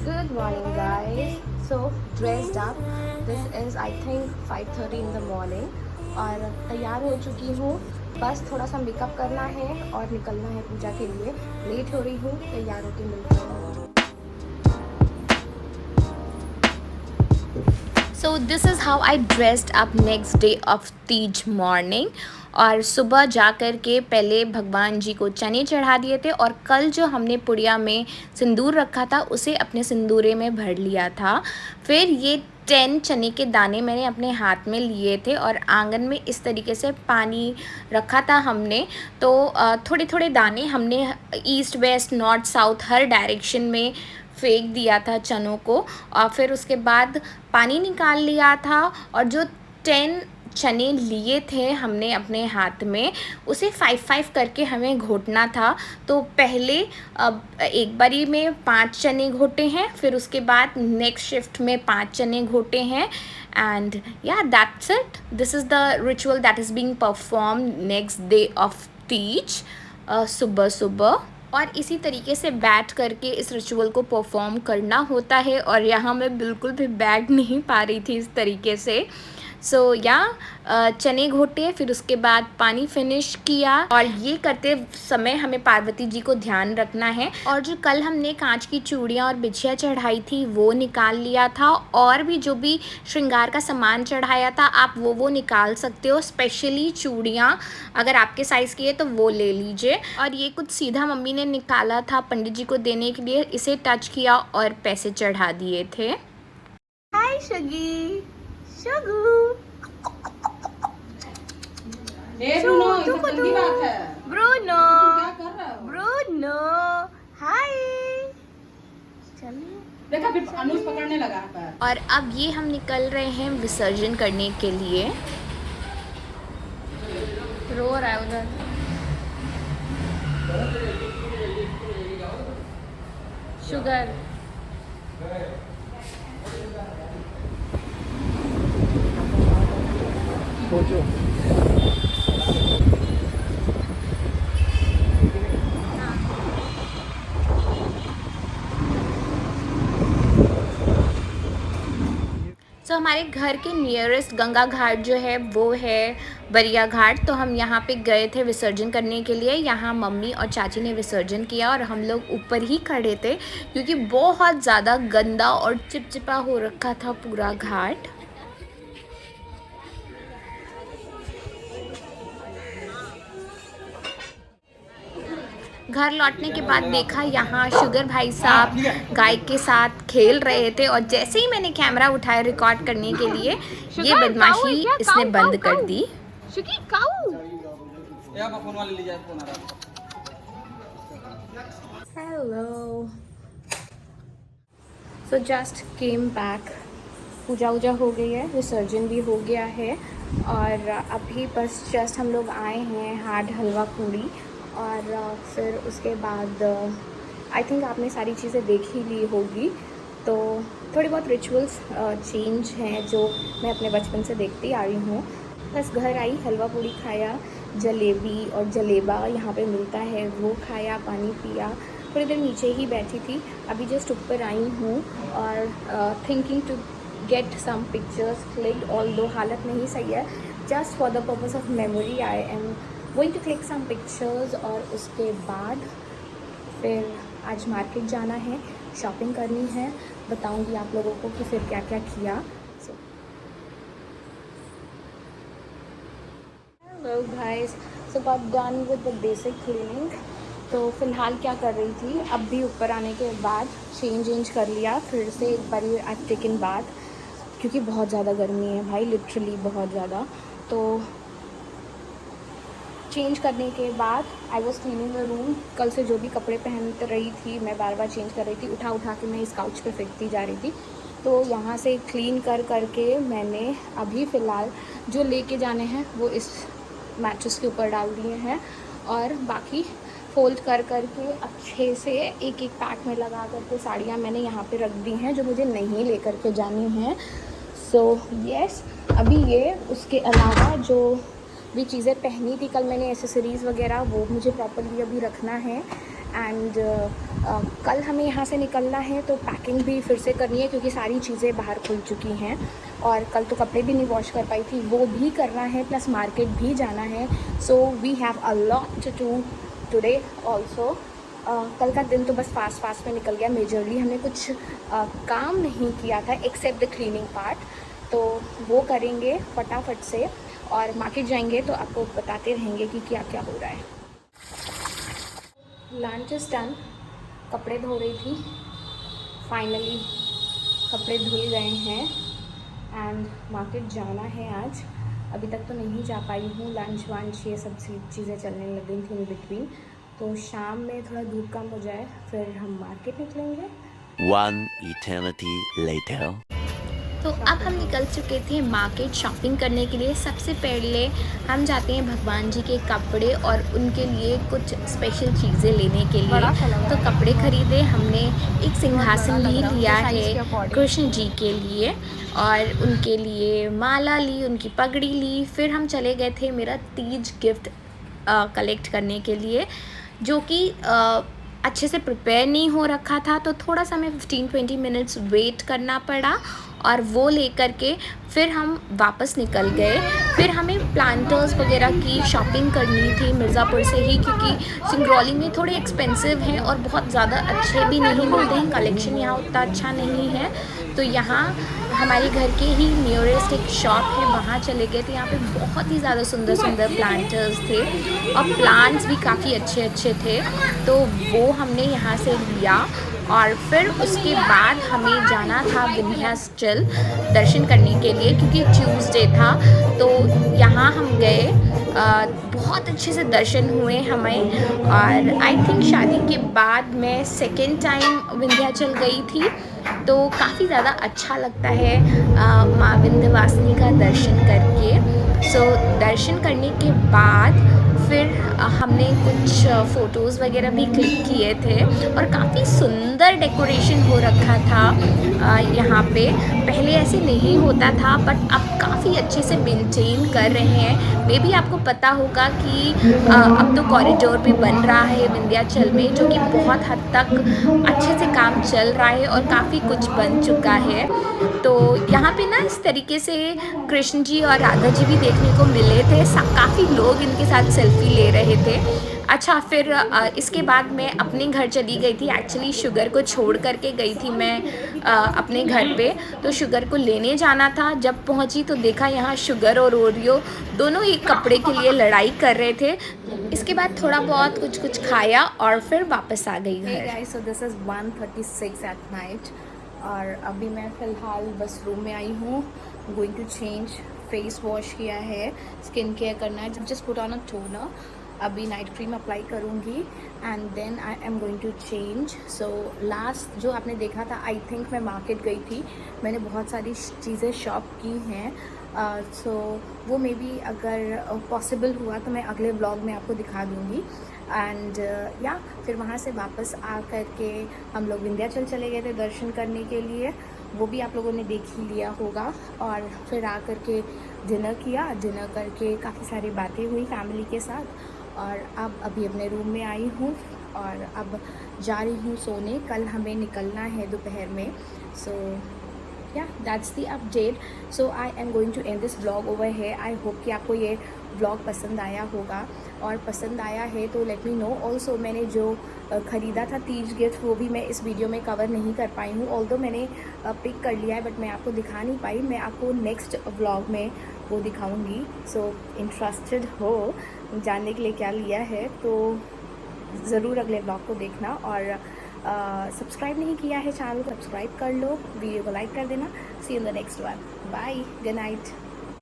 Good morning guys. So dressed up. This is I think 5:30 in the morning और तैयार हो चुकी हूँ. बस थोड़ा सा मेकअप करना है और निकलना है पूजा के लिए. लेट हो रही हूँ. तैयार होके मिलती हूँ. So this is how I dressed up next day of Teej morning. और सुबह जा कर के पहले भगवान जी को चने चढ़ा दिए थे और कल जो हमने पुड़िया में सिंदूर रखा था उसे अपने सिंदूरे में भर लिया था. फिर ये 10 चने के दाने मैंने अपने हाथ में लिए थे और आंगन में इस तरीके से पानी रखा था हमने. तो थोड़े थोड़े दाने हमने ईस्ट वेस्ट नॉर्थ साउथ हर डायरेक्शन में फेंक दिया था चनों को. और फिर उसके बाद पानी निकाल लिया था और जो 10 चने लिए थे हमने अपने हाथ में उसे 5-5 करके हमें घोटना था. तो पहले एक बारी में 5 चने घोटे हैं, फिर उसके बाद नेक्स्ट शिफ्ट में 5 चने घोटे हैं. एंड या that's it. This is the ritual that is being perform next day of Teej सुबह सुबह. और इसी तरीके से बैठ करके इस रिचुअल को परफॉर्म करना होता है. और यहाँ मैं बिल्कुल भी बैठ नहीं पा रही थी इस तरीके से. सो चने घोटे, फिर उसके बाद पानी फिनिश किया. और ये करते समय हमें पार्वती जी को ध्यान रखना है. और जो कल हमने कांच की चूड़ियाँ और बिछिया चढ़ाई थी वो निकाल लिया था. और भी जो भी श्रृंगार का सामान चढ़ाया था आप वो निकाल सकते हो. स्पेशली चूड़ियाँ अगर आपके साइज़ की है तो वो ले लीजिए. और ये कुछ सीधा मम्मी ने निकाला था पंडित जी को देने के लिए. इसे टच किया और पैसे चढ़ा दिए थे. हाय शगी, शगू, ब्रूनो, ये सब गंदी बात है. ब्रूनो, क्या कर रहा हो? ब्रूनो, हाय. चलिए. देखा फिर अनुज पकड़ने लगा पैर. और अब ये हम निकल रहे हैं विसर्जन करने के लिए. रो रहा है उधर. शुगर. तो हमारे घर के नियरेस्ट गंगा घाट जो है वो है बरिया घाट. तो हम यहाँ पे गए थे विसर्जन करने के लिए. यहाँ मम्मी और चाची ने विसर्जन किया और हम लोग ऊपर ही खड़े थे क्योंकि बहुत ज़्यादा गंदा और चिपचिपा हो रखा था पूरा घाट. घर लौटने के बाद देखा यहाँ शुगर भाई साहब गाय के साथ खेल रहे थे. और जैसे ही मैंने कैमरा उठाया रिकॉर्ड करने के लिए ये बदमाशी इसने बंद कर दी. शुगी काऊ. फोन वाले ले जाए फोन आ रहा. Hello. So just came back. Puja वूजा हो गई है, विसर्जन भी हो गया है. और अभी बस जस्ट हम लोग आए हैं हार्ड हलवा पूड़ी. और फिर उसके बाद आई थिंक आपने सारी चीज़ें देख ही ली होगी. तो थोड़ी बहुत रिचुअल्स चेंज हैं जो मैं अपने बचपन से देखती आ रही हूँ. बस घर आई, हलवा पूड़ी खाया, जलेबी और जलेबा यहाँ पे मिलता है वो खाया, पानी पिया, थोड़ी देर नीचे ही बैठी थी. अभी जस्ट ऊपर आई हूँ और thinking to get some pictures clicked. Although हालत नहीं सही है, just for the purpose of memory I am going to click some pictures. और उसके बाद फिर आज मार्केट जाना है, शॉपिंग करनी है. बताऊंगी आप लोगों को कि फिर क्या क्या किया. So hello guys. So got done with the basic cleaning. तो फ़िलहाल क्या कर रही थी, अब भी ऊपर आने के बाद चेंज कर लिया. फिर से एक बार आई टेकन बाथ क्योंकि बहुत ज़्यादा गर्मी है भाई, लिटरली बहुत ज़्यादा. तो चेंज करने के बाद I was cleaning the room. कल से जो भी कपड़े पहन रही थी मैं बार बार चेंज कर रही थी, उठा के मैं इस काउच पे फेंकती जा रही थी. तो यहाँ से क्लीन करके मैंने अभी फ़िलहाल जो लेके जाने हैं वो इस मैट्रेस के ऊपर डाल दिए हैं. और बाकी फोल्ड करके अच्छे से एक पैक में लगा करके साड़ियाँ मैंने यहाँ पे रख दी हैं जो मुझे नहीं ले करके जानी हैं. सो यस, अभी ये उसके अलावा जो भी चीज़ें पहनी थी कल मैंने, एसेसरीज़ वगैरह, वो मुझे प्रॉपरली अभी रखना है. एंड कल हमें यहाँ से निकलना है तो पैकिंग भी फिर से करनी है क्योंकि सारी चीज़ें बाहर खुल चुकी हैं। और कल तो कपड़े भी नहीं वॉश कर पाई थी, वो भी करना है, प्लस मार्केट भी जाना है। So we have a lot to do today also. कल का दिन तो बस फास्ट में निकल गया। मेजरली हमने कुछ काम नहीं किया था एक्सेप्ट द क्लीनिंग पार्ट, तो वो करेंगे फटाफट से और मार्केट जाएंगे तो आपको बताते रहेंगे कि क्या क्या हो रहा है। लंच इज डन, कपड़े धो रही थी, फाइनली कपड़े धुल गए हैं एंड मार्केट जाना है आज। अभी तक तो नहीं जा पाई हूँ, लंच वंच ये सब चीज़ें चलने लग गई थी इन बिटवीन, तो शाम में थोड़ा धूप कम हो जाए फिर हम मार्केट निकलेंगे। One eternity later. तो अब हम निकल चुके थे मार्केट शॉपिंग करने के लिए। सबसे पहले हम जाते हैं भगवान जी के कपड़े और उनके लिए कुछ स्पेशल चीज़ें लेने के लिए। तो कपड़े खरीदे हमने, एक सिंहासन भी लिया है कृष्ण जी के लिए और उनके लिए माला ली, उनकी पगड़ी ली। फिर हम चले गए थे मेरा तीज गिफ्ट कलेक्ट करने के लिए, जो कि अच्छे से प्रिपेयर नहीं हो रखा था, तो थोड़ा सा हमें 15-20 मिनट्स वेट करना पड़ा और वो लेकर के फिर हम वापस निकल गए। फिर हमें प्लांटर्स वगैरह की शॉपिंग करनी थी मिर्ज़ापुर से ही, क्योंकि सिंगरौली में थोड़े एक्सपेंसिव हैं और बहुत ज़्यादा अच्छे भी नहीं मिलते हैं, कलेक्शन यहाँ उतना अच्छा नहीं है। तो यहाँ हमारे घर के ही नियरेस्ट एक शॉप है, वहाँ चले गए थे। यहाँ पे बहुत ही ज़्यादा सुंदर सुंदर प्लांटर्स थे और प्लांट्स भी काफ़ी अच्छे अच्छे थे, तो वो हमने यहाँ से लिया। और फिर उसके बाद हमें जाना था विंध्याचल दर्शन करने के लिए, क्योंकि ट्यूसडे था। तो यहाँ हम गए, बहुत अच्छे से दर्शन हुए हमें। और आई थिंक शादी के बाद मैं सेकेंड टाइम विंध्याचल गई थी, तो काफ़ी ज़्यादा अच्छा लगता है माँ विंध्यवासिनी का दर्शन करके। सो दर्शन करने के बाद फिर हमने कुछ फ़ोटोज़ वगैरह भी क्लिक किए थे और काफ़ी सुंदर डेकोरेशन हो रखा था यहाँ पे। पहले ऐसे नहीं होता था बट अब काफ़ी अच्छे से मेंटेन कर रहे हैं। मे भी आपको पता होगा कि अब तो कॉरिडोर भी बन रहा है विंध्याचल में, जो कि बहुत हद तक अच्छे से काम चल रहा है और काफ़ी कुछ बन चुका है। तो यहाँ पे ना इस तरीके से कृष्ण जी और राधा जी भी देखने को मिले थे, काफ़ी लोग इनके साथ सेल्फी ले रहे थे। अच्छा, फिर इसके बाद मैं अपने घर चली गई थी। एक्चुअली शुगर को छोड़ करके गई थी मैं अपने घर पे, तो शुगर को लेने जाना था। जब पहुंची तो देखा यहाँ शुगर और ओरियो दोनों एक कपड़े के लिए लड़ाई कर रहे थे। इसके बाद थोड़ा बहुत कुछ खाया और फिर वापस आ गई घर। So this is 1:36 at night और अभी मैं फ़िलहाल बस रूम में आई हूँ। Going to change, face wash किया है, स्किन केयर करना है, just put on a toner. अभी नाइट क्रीम अप्लाई करूँगी and then I am going to change. So last जो आपने देखा था, आई थिंक मैं मार्केट गई थी, मैंने बहुत सारी चीज़ें शॉप की हैं। सो वो मे बी अगर पॉसिबल हुआ तो मैं अगले ब्लॉग में आपको दिखा दूँगी। एंड या फिर वहाँ से वापस आ कर के हम लोग विंध्याचल चले गए थे दर्शन करने के लिए, वो भी आप लोगों ने देख ही लिया होगा। और फिर आ कर के डिनर किया, डिनर करके काफ़ी सारी बातें हुई फैमिली के साथ। और अब अभी अपने रूम में आई हूँ और अब जा रही हूँ सोने। कल हमें निकलना है दोपहर में। सो yeah, that's the update. So I am going to end this vlog over here. I hope कि आपको ये vlog पसंद आया होगा, और पसंद आया है तो let me know. Also मैंने जो ख़रीदा था तीज गिफ्ट, वो भी मैं इस वीडियो में कवर नहीं कर पाई हूँ। ऑल्दो मैंने पिक कर लिया है बट मैं आपको दिखा नहीं पाई। मैं आपको नेक्स्ट व्लॉग में वो दिखाऊंगी। सो इंटरेस्टेड हो जानने के लिए क्या लिया है तो ज़रूर अगले व्लॉग को देखना। और सब्सक्राइब नहीं किया है चैनल को सब्सक्राइब कर लो, वीडियो को लाइक कर देना। See you in the next one, bye, good night.